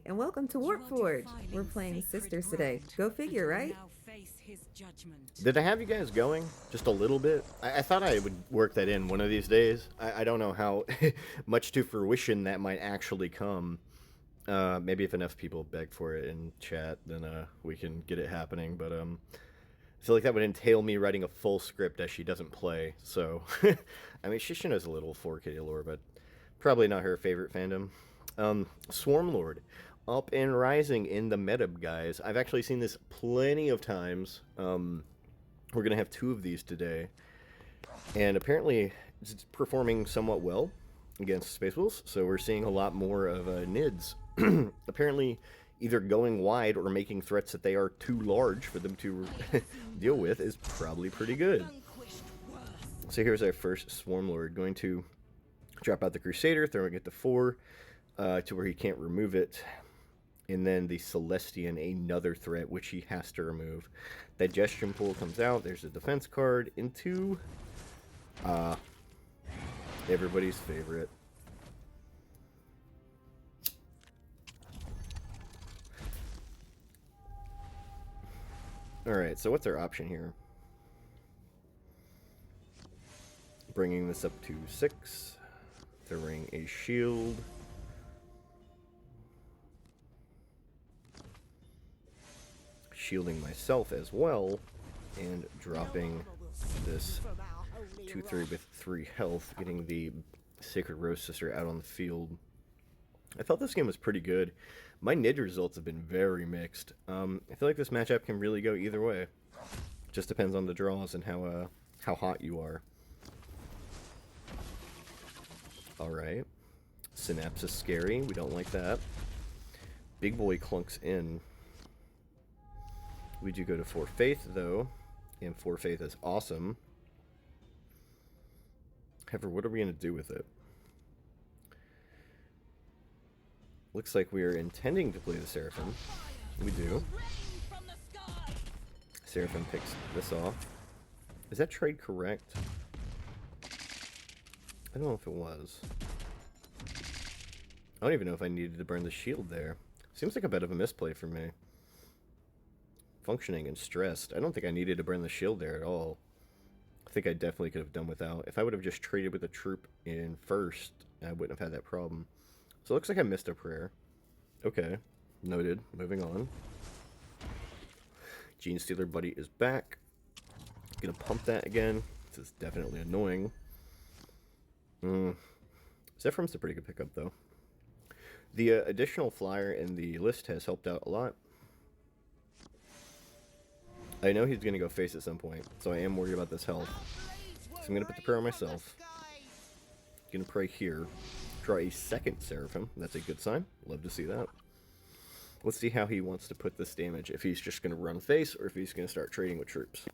and welcome to Warpforge. We're playing Sisters today. Go figure, right? Did I have you guys going just a little bit? I thought I would work that in one of these days. I don't know how much to fruition that might actually come. Maybe if enough people beg for it in chat, then we can get it happening. But I feel like that would entail me writing a full script as she doesn't play. So, I mean, she knows a little 4K lore, but probably not her favorite fandom. Swarmlord, up and rising in the meta, guys. I've actually seen this plenty of times. We're going to have two of these today. And apparently, it's performing somewhat well against Space Wolves. So we're seeing a lot more of NIDs. Apparently, either going wide or making threats that they are too large for them to deal with is probably pretty good. So here's our first Swarmlord. Going to drop out the Crusader, throwing it to 4 to where he can't remove it. And then the Celestian, another threat, which he has to remove. Digestion Pool comes out. There's a defense card into everybody's favorite. Alright, so what's our option here? Bringing this up to 6. Throwing a shield. Shielding myself as well. And dropping this 2-3 with 3 health. Getting the Sacred Rose Sister out on the field. I thought this game was pretty good. My NID results have been very mixed. I feel like this matchup can really go either way. Just depends on the draws and how hot you are. Alright. Synapse is scary. We don't like that. Big boy clunks in. We do go to 4 Faith, though. And 4 Faith is awesome. However, what are we going to do with it? Looks like we are intending to play the Seraphim. We do. Seraphim picks this off. Is that trade correct? I don't know if it was. I don't even know if I needed to burn the shield there. Seems like a bit of a misplay for me. Functioning and stressed. I don't think I needed to burn the shield there at all. I think I definitely could have done without. If I would have just traded with a troop in first, I wouldn't have had that problem. So it looks like I missed a prayer. Okay. Noted. Moving on. Gene Stealer Buddy is back. Gonna pump that again. This is definitely annoying. Zephyrum's a pretty good pickup, though. The additional flyer in the list has helped out a lot. I know he's going to go face at some point, so I am worried about this health. So I'm going to put the prayer on myself. Going to pray here. Draw a second Seraphim. That's a good sign. Love to see that. Let's see how he wants to put this damage. If he's just going to run face, or if he's going to start trading with troops.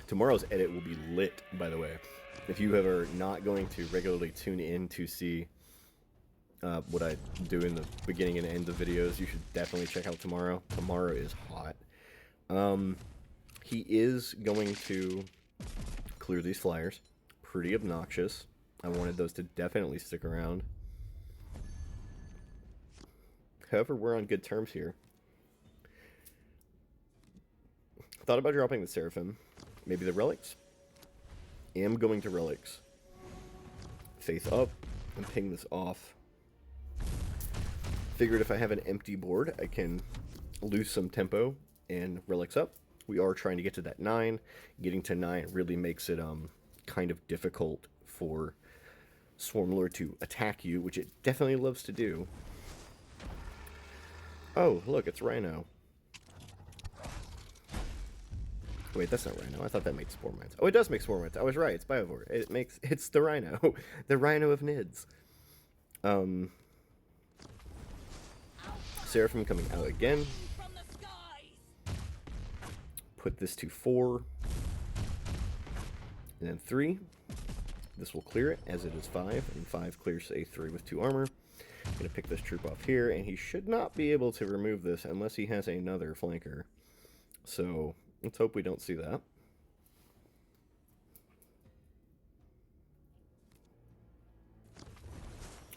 Tomorrow's edit will be lit, by the way. If you are not going to regularly tune in to see what I do in the beginning and end of videos, you should definitely check out tomorrow. Tomorrow is hot. He is going to clear these flyers. Pretty obnoxious. I wanted those to definitely stick around. However, we're on good terms here. Thought about dropping the Seraphim. Maybe the Relics. Am going to Relics. Faith up and ping this off. Figured if I have an empty board, I can lose some tempo and Relics up. We are trying to get to that 9. Getting to 9 really makes it kind of difficult for Swarmlord to attack you, which it definitely loves to do. Oh, look, it's Rhino. Wait, that's not Rhino. I thought that made Spore Mines. Oh, it does make Spore Mines. I was right. It's Biovore. It's the Rhino. The Rhino of Nids. Seraphim coming out again. Put this to 4. And then 3. This will clear it, as it is 5. And 5 clears a 3 with 2 armor. Gonna pick this troop off here, and he should not be able to remove this unless he has another flanker. So let's hope we don't see that.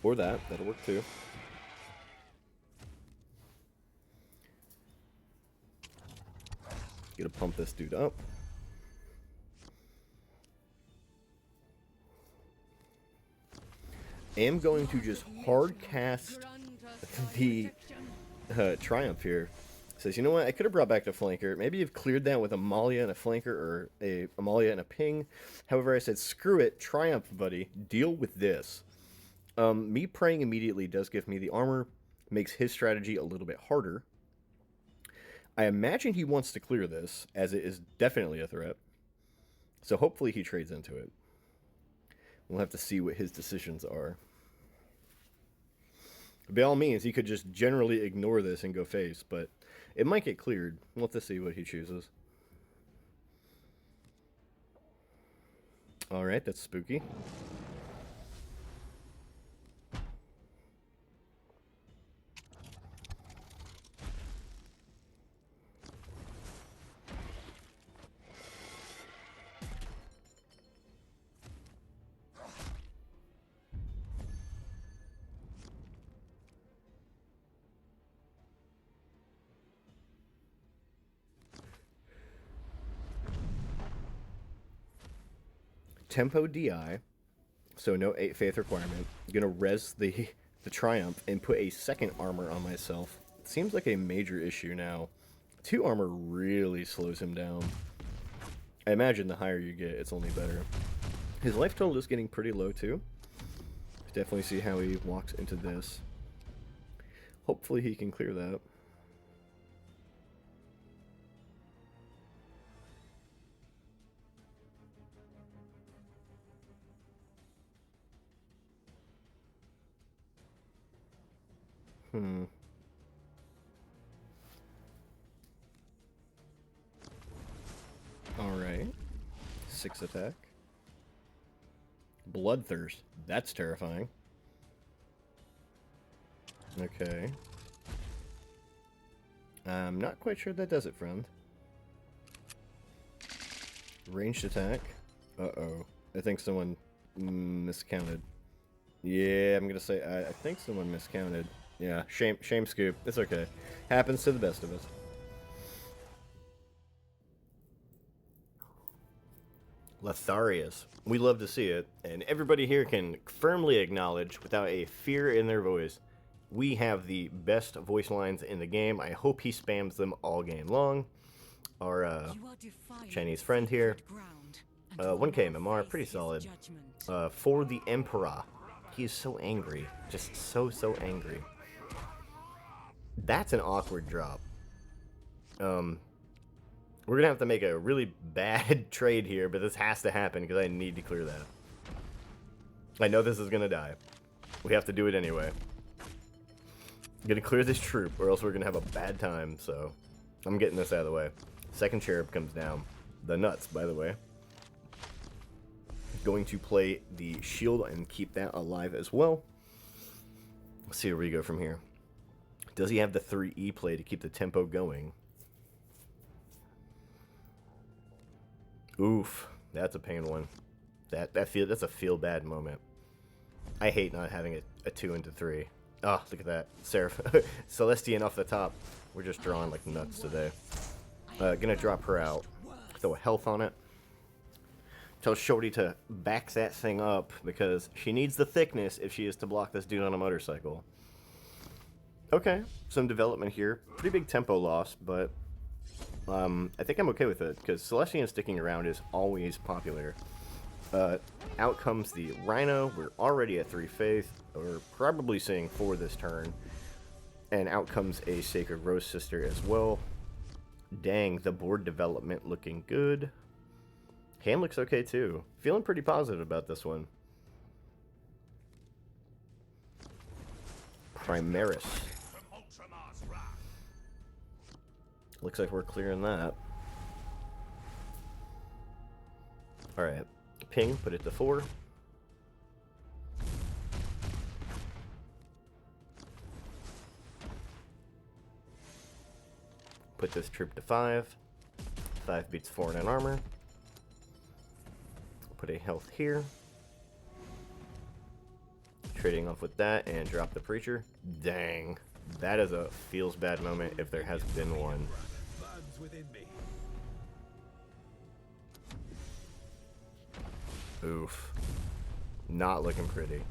Or that. That'll work too. Gonna pump this dude up. Am going to just hard cast the Triumph here. Says, you know what? I could have brought back the flanker. Maybe you've cleared that with Amalia and a flanker, or a Amalia and a ping. However, I said, screw it, Triumph, buddy. Deal with this. Me praying immediately does give me the armor. Makes his strategy a little bit harder. I imagine he wants to clear this, as it is definitely a threat. So hopefully he trades into it. We'll have to see what his decisions are. By all means, he could just generally ignore this and go face, but it might get cleared. We'll have to see what he chooses. Alright, that's spooky. Tempo DI, so no 8 faith requirement. I'm gonna res the Triumph and put a second armor on myself. It seems like a major issue now. 2 armor really slows him down. I imagine the higher you get, it's only better. His life total is getting pretty low too. Definitely see how he walks into this. Hopefully he can clear that. Alright. 6 attack. Bloodthirst. That's terrifying. Okay. I'm not quite sure that does it, friend. Ranged attack. Uh-oh. I think someone miscounted. Yeah, I'm gonna say I think someone miscounted. Yeah, shame scoop. It's okay. Happens to the best of us. Lotharius. We love to see it, and everybody here can firmly acknowledge, without a fear in their voice, we have the best voice lines in the game. I hope he spams them all game long. Our Chinese friend here. 1k MMR, pretty solid. For the Emperor. He is so angry. Just so angry. That's an awkward drop. We're gonna have to make a really bad trade here, but this has to happen because I need to clear that. I know this is gonna die. We have to do it anyway. I'm gonna clear this troop, or else we're gonna have a bad time, so I'm getting this out of the way. Second cherub comes down. The nuts, by the way. Going to play the shield and keep that alive as well. Let's see where we go from here. Does he have the 3E play to keep the tempo going? Oof, that's a pain one. That's a feel bad moment. I hate not having a 2 into 3. Oh, look at that. Celestian off the top. We're just drawing like nuts today. Gonna drop her out. Throw a health on it. Tell Shorty to back that thing up because she needs the thickness if she is to block this dude on a motorcycle. Okay, some development here. Pretty big tempo loss, but I think I'm okay with it because Celestian sticking around is always popular. Out comes the Rhino. We're already at 3 faith. We're probably seeing 4 this turn. And out comes a Sacred Rose Sister as well. Dang, the board development looking good. Hand looks okay too. Feeling pretty positive about this one. Primaris. Looks like we're clearing that. Alright. Ping, put it to 4. Put this troop to 5. 5 beats 4 in an armor. Put a health here. Trading off with that and drop the preacher. Dang. That is a feels bad moment if there has been one. Oof. Not looking pretty.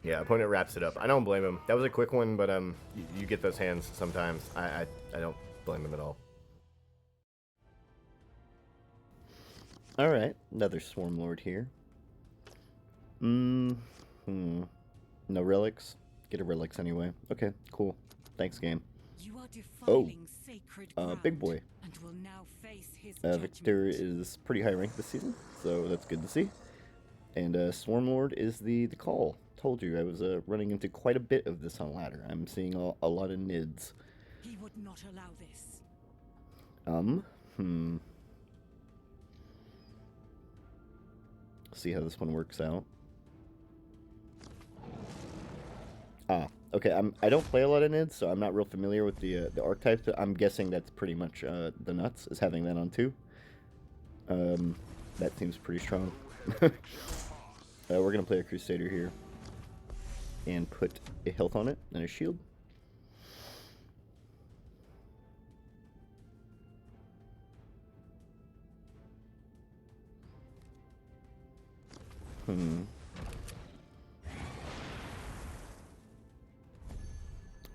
Yeah, opponent wraps it up. I don't blame him. That was a quick one, but you get those hands sometimes. I don't blame him at all. All right, another Swarm Lord here. No relics. Get a relics anyway. Okay, cool. Thanks, game. You are defiling sacred Big boy. and will now face his Victor is pretty high ranked this season, so that's good to see. And Swarm Lord is the call. Told you I was running into quite a bit of this on ladder. I'm seeing a lot of nids. He would not allow this. See how this one works out. Okay. I don't play a lot of nids, so I'm not real familiar with the archetypes. I'm guessing that's pretty much the nuts is having that on too. That seems pretty strong. We're gonna play a Crusader here and put a health on it and a shield.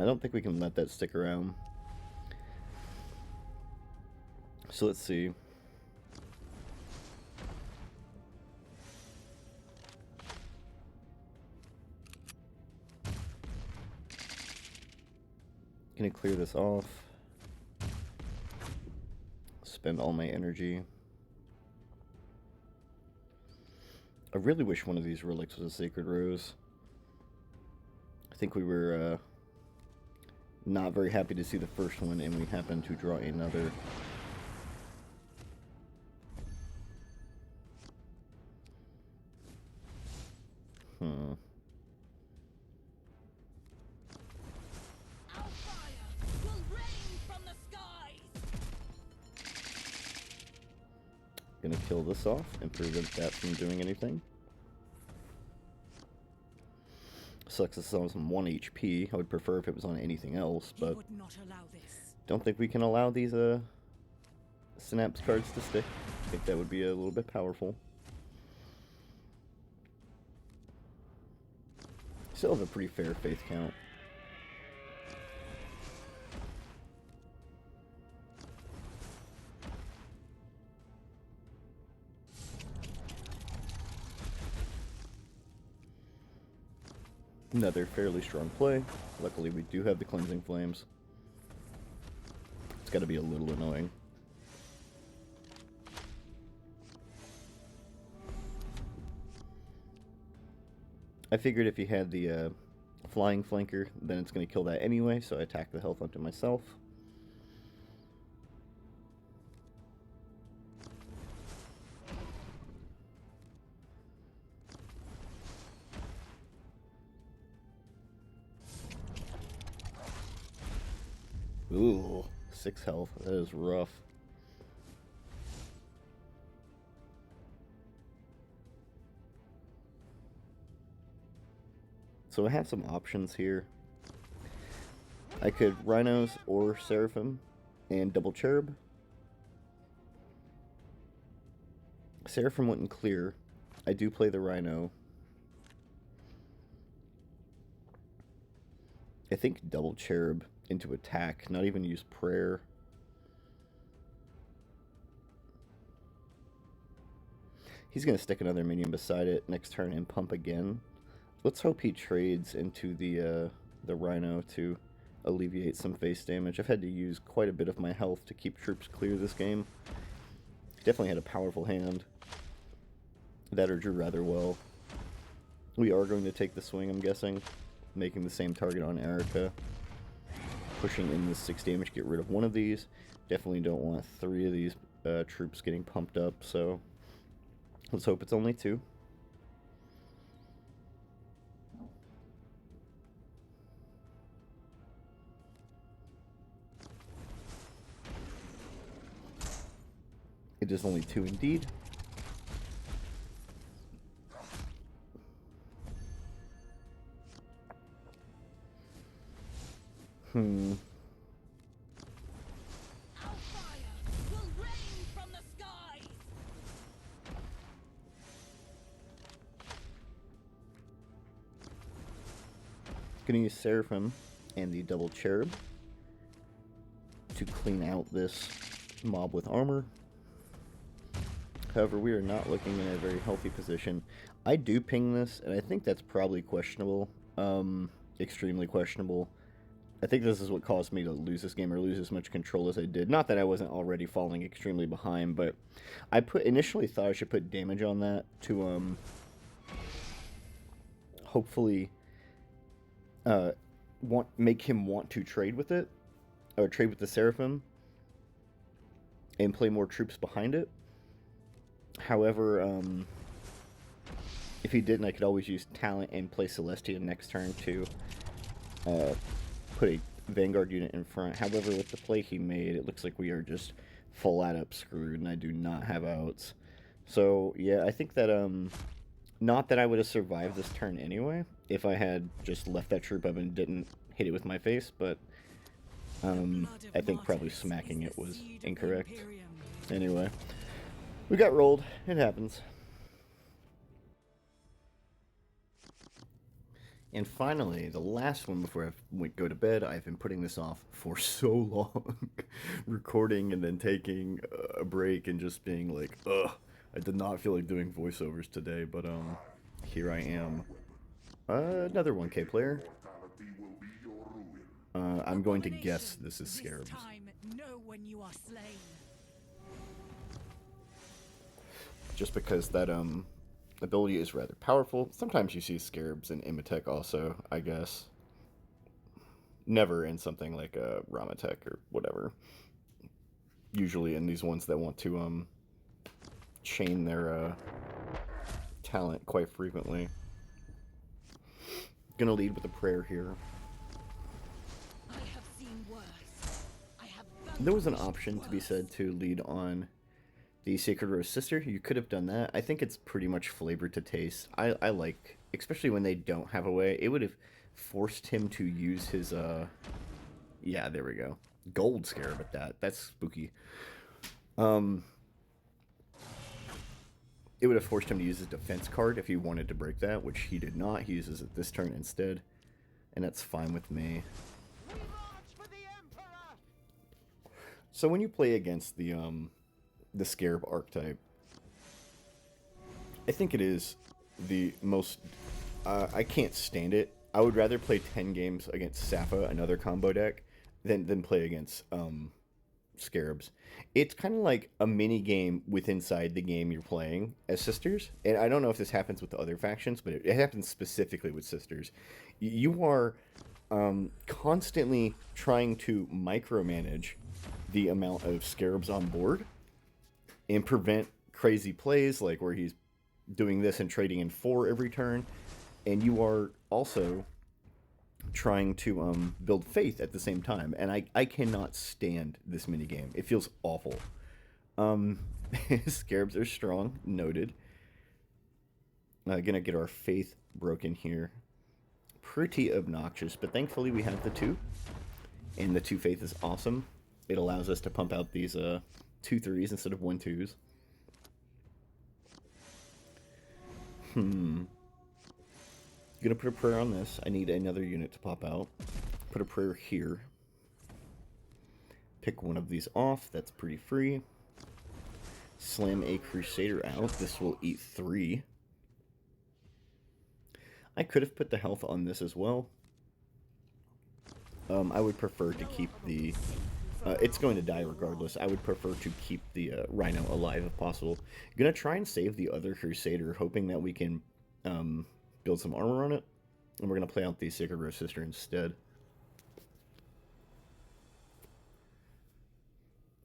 I don't think we can let that stick around. So let's see. Gonna clear this off. Spend all my energy. I really wish one of these relics was a Sacred Rose. I think we were not very happy to see the first one, and we happened to draw another. Gonna kill this off and prevent that from doing anything. Sucks this is on 1 HP. I would prefer if it was on anything else, but don't think we can allow these synapse cards to stick. I think that would be a little bit powerful. Still have a pretty fair faith count. Another fairly strong play. Luckily, we do have the Cleansing Flames. It's got to be a little annoying. I figured if he had the Flying Flanker, then it's going to kill that anyway, so I attack the health onto myself. Ooh, 6 health. That is rough. So I have some options here. I could Rhinos or Seraphim and double Cherub. Seraphim wouldn't clear. I do play the Rhino. I think double Cherub into attack, not even use prayer. He's going to stick another minion beside it next turn and pump again. Let's hope he trades into the Rhino to alleviate some face damage. I've had to use quite a bit of my health to keep troops clear this game. Definitely had a powerful hand. That or drew rather well. We are going to take the swing, I'm guessing. Making the same target on Erica. Pushing in the 6 damage, get rid of one of these. Definitely don't want 3 of these troops getting pumped up, so let's hope it's only 2. It is only 2 indeed. Our fire will rain from the skies. Gonna use Seraphim and the double cherub to clean out this mob with armor. However, we are not looking in a very healthy position. I do ping this, and I think that's probably questionable. Extremely questionable. I think this is what caused me to lose this game, or lose as much control as I did. Not that I wasn't already falling extremely behind, but I initially thought I should put damage on that to hopefully make him want to trade with it, or trade with the Seraphim, and play more troops behind it. However, if he didn't, I could always use talent and play Celestia next turn to put a Vanguard unit in front. However, with the play he made, it looks like we are just flat up screwed, and I do not have outs. So, yeah, I think that, not that I would have survived this turn anyway, if I had just left that troop up and didn't hit it with my face, but, I think probably smacking it was incorrect. Anyway, we got rolled. It happens. And finally, the last one before I go to bed. I've been putting this off for so long. Recording and then taking a break and just being like, ugh. I did not feel like doing voiceovers today, but here I am. Another 1K player. I'm going to guess this is Scarabs. Know when you are slain. Just because that ability is rather powerful. Sometimes you see Scarabs in Imatech also, I guess. Never in something like a Ramatech or whatever. Usually in these ones that want to chain their talent quite frequently. Gonna lead with a prayer here. I have seen worse. I have There was an option to be said to lead on the Sacred Rose Sister. You could have done that. I think it's pretty much flavored to taste. I like, especially when they don't have a way. It would have forced him to use his, yeah, there we go. Gold Scarab at that. That's spooky. It would have forced him to use his defense card if he wanted to break that, which he did not. He uses it this turn instead, and that's fine with me. So when you play against the Scarab archetype, I think it is the most... I can't stand it. I would rather play 10 games against Sappha, another combo deck, than play against Scarabs. It's kind of like a mini game inside the game you're playing as Sisters. And I don't know if this happens with the other factions, but it happens specifically with Sisters. You are constantly trying to micromanage the amount of Scarabs on board and prevent crazy plays like where he's doing this and trading in 4 every turn. And you are also trying to build faith at the same time, and I cannot stand this minigame. It feels awful. Scarabs are strong, noted. Gonna get our faith broken here. Pretty obnoxious, but thankfully we have the 2, and the 2 faith is awesome. It allows us to pump out these 2 3s instead of 1 2s. Gonna put a prayer on this. I need another unit to pop out. Put a prayer here. Pick one of these off. That's pretty free. Slam a Crusader out. This will eat 3. I could have put the health on this as well. I would prefer to keep the... it's going to die regardless. I would prefer to keep the Rhino alive if possible. Gonna try and save the other Crusader, hoping that we can... build some armor on it, and we're going to play out the Sacred Rose Sister instead.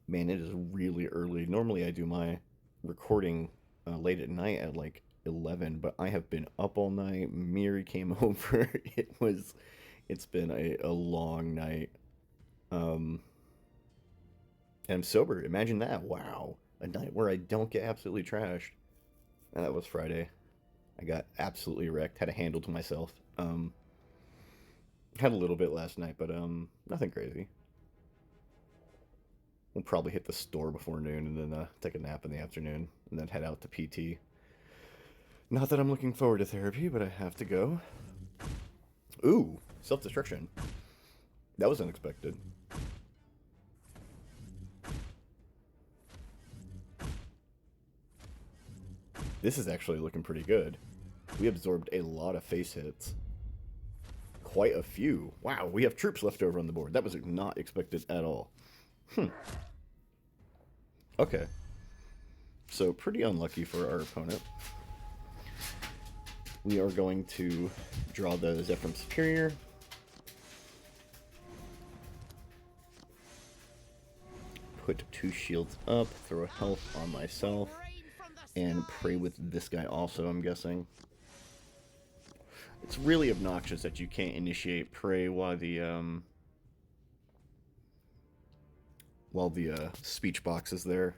Man, it is really early. Normally I do my recording late at night at like 11, but I have been up all night. Miri came over. It's been a long night. And I'm sober. Imagine that. Wow. a night where I don't get absolutely trashed. And that was Friday. I got absolutely wrecked. Had a handle to myself. Had a little bit last night, but nothing crazy. We'll probably hit the store before noon and then take a nap in the afternoon and then head out to PT. Not that I'm looking forward to therapy, but I have to go. Ooh, self-destruction. That was unexpected. This is actually looking pretty good. We absorbed a lot of face hits. Quite a few. Wow, we have troops left over on the board. That was not expected at all. Okay. So, pretty unlucky for our opponent. We are going to draw the Zephyrum Superior. Put 2 shields up, throw a health on myself, and pray with this guy also, I'm guessing. It's really obnoxious that you can't initiate pray while the speech box is there.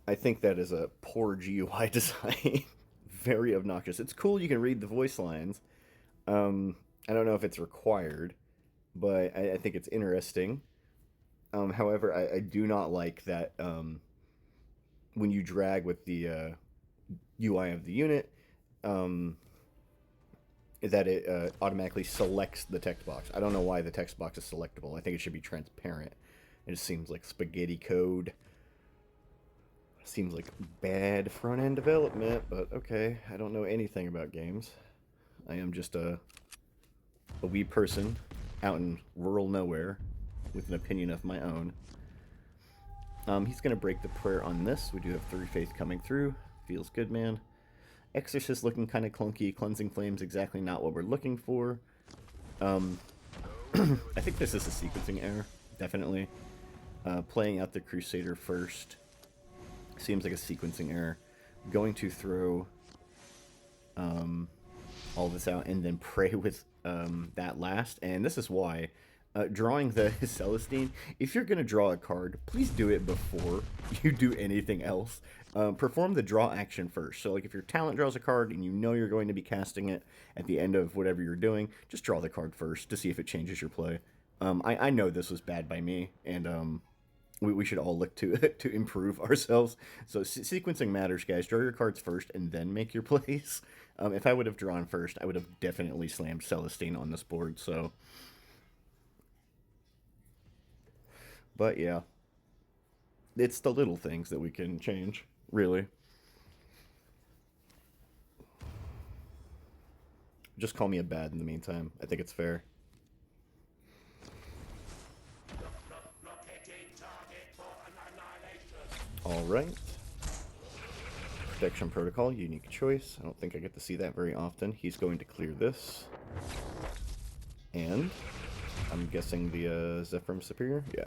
I think that is a poor GUI design. Very obnoxious. It's cool you can read the voice lines. I don't know if it's required, but I think it's interesting. However, I do not like that when you drag with the UI of the unit, that it automatically selects the text box. I don't know why the text box is selectable. I think it should be transparent. It just seems like spaghetti code. Seems like bad front-end development, but okay. I don't know anything about games. I am just a wee person out in rural nowhere with an opinion of my own. He's going to break the prayer on this. We do have 3 faith coming through. Feels good, man. Exorcist looking kind of clunky. Cleansing Flames exactly not what we're looking for. I think this is a sequencing error, definitely. Playing out the Crusader first seems like a sequencing error. Going to throw all this out and then pray with that last. And this is why drawing the Celestine, if you're going to draw a card, please do it before you do anything else. Perform the draw action first. So like if your talent draws a card and you know you're going to be casting it at the end of whatever you're doing, just draw the card first to see if it changes your play. I know this was bad by me, and we should all look to to improve ourselves. So sequencing matters, guys. Draw your cards first and then make your plays. If I would have drawn first, I would have definitely slammed Celestine on this board. So, but yeah, it's the little things that we can change, really. Just call me a bad in the meantime. I think it's fair. Alright. Protection Protocol, unique choice. I don't think I get to see that very often. He's going to clear this. And I'm guessing the Zephyrum Superior? Yeah.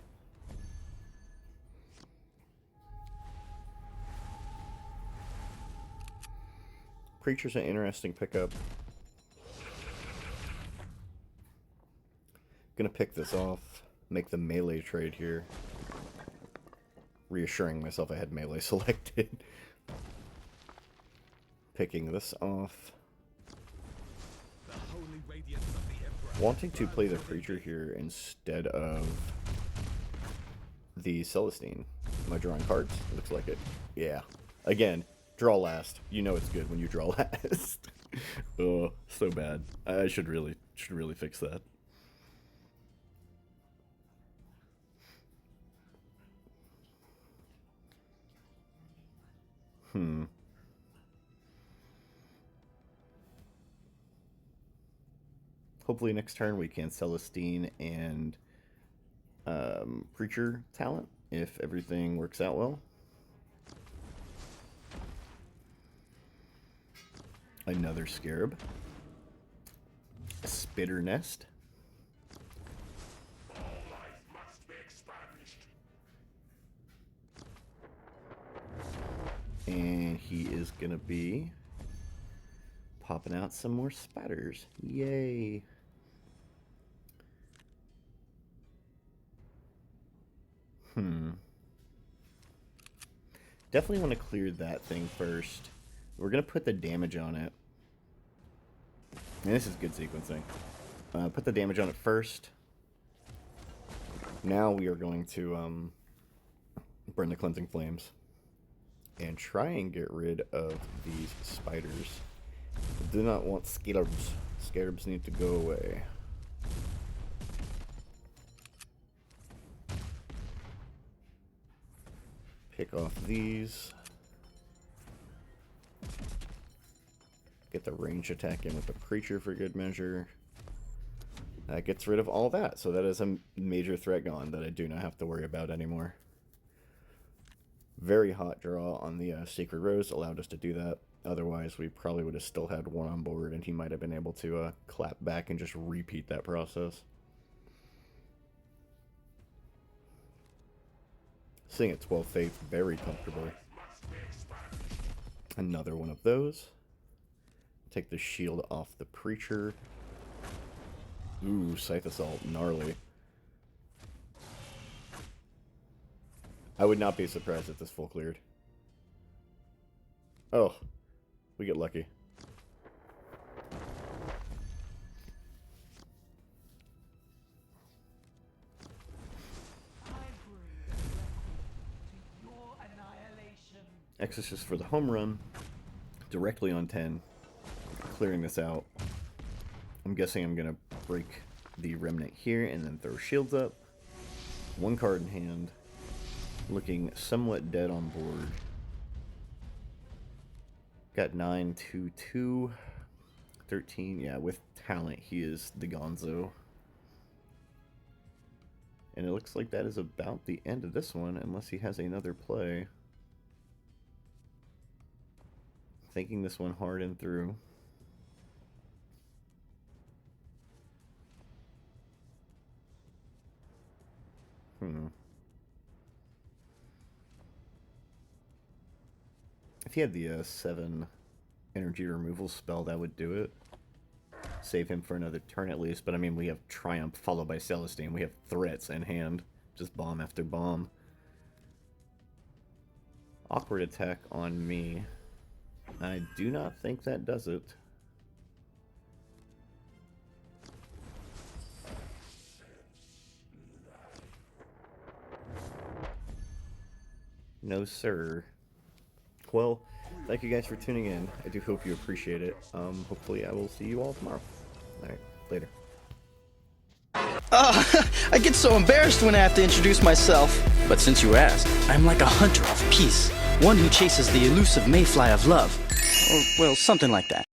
Preacher's an interesting pickup. Gonna pick this off. Make the melee trade here. Reassuring myself I had melee selected. Picking this off. Wanting to play the Preacher here instead of the Celestine. Am I drawing cards? Looks like it. Yeah. Again, draw last. You know it's good when you draw last. Oh, so bad. I should really fix that. Hopefully next turn we can Celestine and Preacher talent if everything works out well. Another Scarab. A Spitter Nest. And he is going to be popping out some more spatters. Yay. Definitely want to clear that thing first. We're going to put the damage on it. And this is good sequencing. Put the damage on it first. Now we are going to burn the cleansing flames. And try and get rid of these spiders. I do not want scarabs. Scarabs need to go away. Pick off these. Get the range attack in with the creature for good measure. That gets rid of all that. So that is a major threat gone that I do not have to worry about anymore. Very hot draw on the Sacred Rose allowed us to do that. Otherwise, we probably would have still had one on board, and he might have been able to clap back and just repeat that process. Sitting at 12 faith very comfortably. Another one of those. Take the shield off the preacher. Ooh, Scythe Assault, gnarly. I would not be surprised if this full cleared. Oh, we get lucky. Exorcist for the home run. Directly on 10. Clearing this out. I'm guessing I'm going to break the remnant here and then throw shields up. One card in hand. Looking somewhat dead on board. Got 9, 2, 2, 13. Yeah, with talent, he is the Gonzo. And it looks like that is about the end of this one, unless he has another play. Thinking this one hard and through. If he had the 7 energy removal spell, that would do it. Save him for another turn at least, but I mean, we have Triumph followed by Celestine. We have threats in hand. Just bomb after bomb. Awkward attack on me. I do not think that does it. No, sir. Well, thank you guys for tuning in. I do hope you appreciate it. Hopefully I will see you all tomorrow. Alright, later. I get so embarrassed when I have to introduce myself. But since you asked, I'm like a hunter of peace. One who chases the elusive mayfly of love. Or, well, something like that.